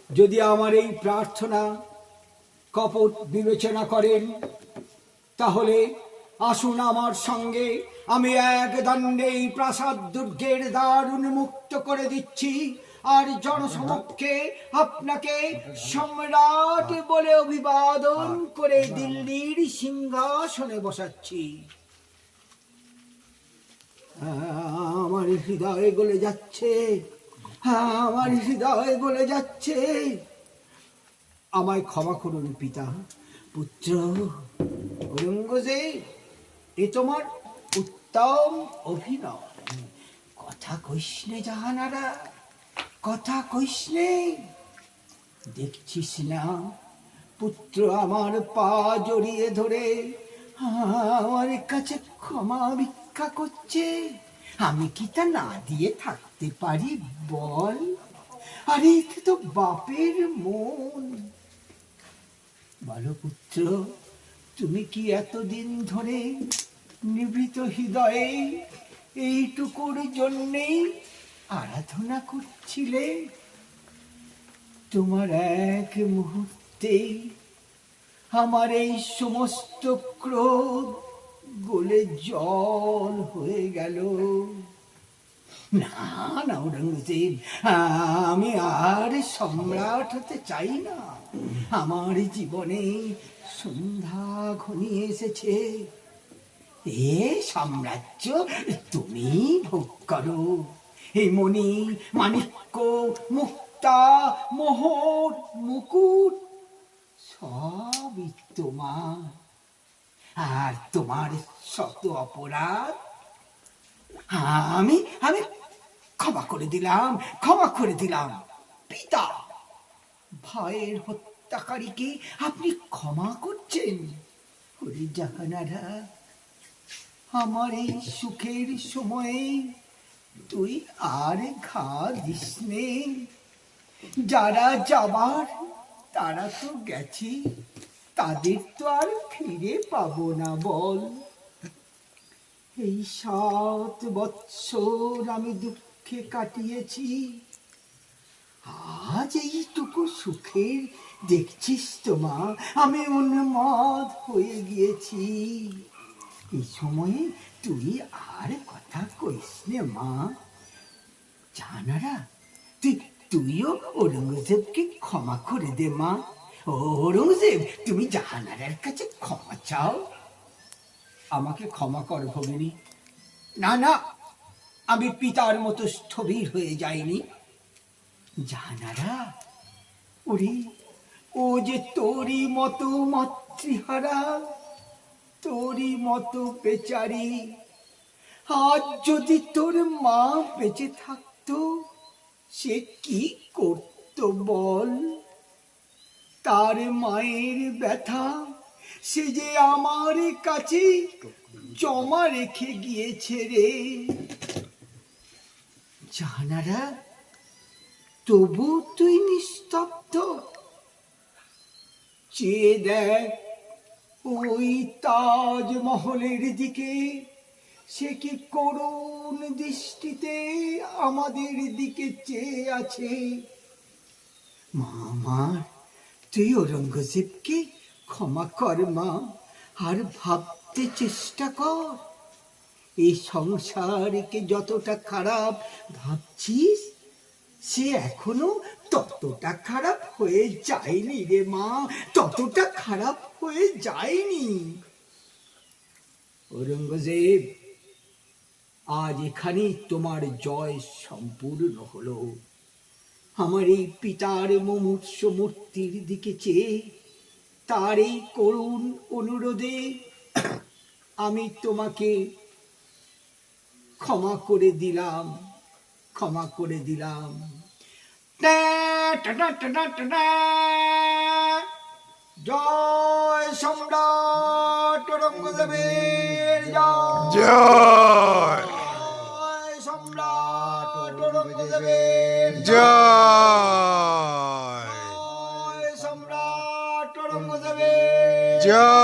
যদি আমার এই প্রার্থনা কপট বিবেচনা করেন, তাহলে আসুন আমার সঙ্গে। আমি এক দণ্ডে এই প্রাসাদ দুর্গের দ্বার উন্মুক্ত করে দিচ্ছি, আর জনসমক্ষে আপনাকে সম্রাট বলে অভিবাদন করে দিল্লির সিংহাসনে বসাচ্ছি। আমার হৃদয় গলে যাচ্ছে, আমার হৃদয় গলে যাচ্ছে। আমায় ক্ষমা করুন পিতা। পুত্র ঔরঙ্গজেব, এ তোমার উত্তম অভিনয়। কথা কইসনে জাহানারা, কথা কইসনে। দেখছিস না পুত্র আমার পা জড়িয়ে ধরে আমার কাছে ক্ষমা ভিক্ষা করছে। আমি কি তা না দিয়ে থাকতে পারি বল? আরে এতে তো বাপের মন। বলো পুত্র, তুমি কি এতদিন ধরে নিভৃত হৃদয়ে এইটুকুর জন্যেই আরাধনা করছিলে? তোমার এক মুহূর্তেই আমার এই সমস্ত ক্রোধ গলে জল হয়ে গেল। না না ঔরঙ্গজেব, আমি আর সম্রাট হতে চাই না। আমার জীবনে সন্ধ্যা ঘনিয়ে এসেছে। এ সাম্রাজ্য তুমি ভোগ করো। এই মণি, মাণিক্য, মুক্তা, মোহর, মুকুট সবই তোমার। আর তোমার শত অপরাধ আমি আমি ক্ষমা করে দিলাম, ক্ষমা করে দিলাম। পিতা, ভাইয়ের হত্যাকারীকে আপনি ক্ষমা করছেন? ওরে জাহানারা, আমার এই সুখের সময়ে তুই আর ঘা দিস নে। যারা যাবার তারা তো গেছে, তাদের তো আর ফিরে পাবো না বল। এই 7 বৎসর আমি দুঃখে কাটিয়েছি, আজ এইটুকু সুখের দেখছিস তো মা, আমি উন্মাদ হয়ে গিয়েছি। এই সময়ে তুই আর কথা কইস নে মা। জানারা, তুইও ঔরঙ্গজেবকে ক্ষমা করে দে মা। ঔরঙ্গজেব, তুমি জাহানারার কাছে ক্ষমা চাও। আমাকে ক্ষমা কর ভগিনী। না না, আমি পিতার মতো স্থবির হয়ে যাইনি। জাহানারা, ওরে, ও যে তোরই মতো মাতৃহারা, তোরই মতো বেচারি। আজ যদি তোর মা বেঁচে থাকতো, সে কি করতো বল? তার মায়ের ব্যথা সে যে আমার কাছে জমা রেখে গিয়েছে রে। জাহানারা, তবু তুই নিস্তব্ধ? চেয়ে দেখ ওই তাজমহলের দিকে, সে কি করুণ দৃষ্টিতে আমাদের দিকে চেয়ে আছে। মা, তুই ঔরঙ্গজেবকে ক্ষমা কর মা, আর ভাবতে চেষ্টা কর। এই সংসারকে যতটা খারাপ ভাবছিস, সে এখনো ততটা খারাপ হয়ে যায়নি রে মা, ততটা খারাপ হয়ে যায়নি। ঔরঙ্গজেব, আজ এখানে তোমার জয় সম্পূর্ণ হলো। আমার এই পিতার মুমূর্ষ মূর্তির দিকে চেয়ে তার এই করুণ অনুরোধে আমি তোমাকে ক্ষমা করে দিলাম, ক্ষমা করে দিলাম। জয় সম্রাট ঔরঙ্গজেবের জয়। জয় সম্রাট ঔরঙ্গজেবের জয় সম্রাট ঔরঙ্গজেবের জয়।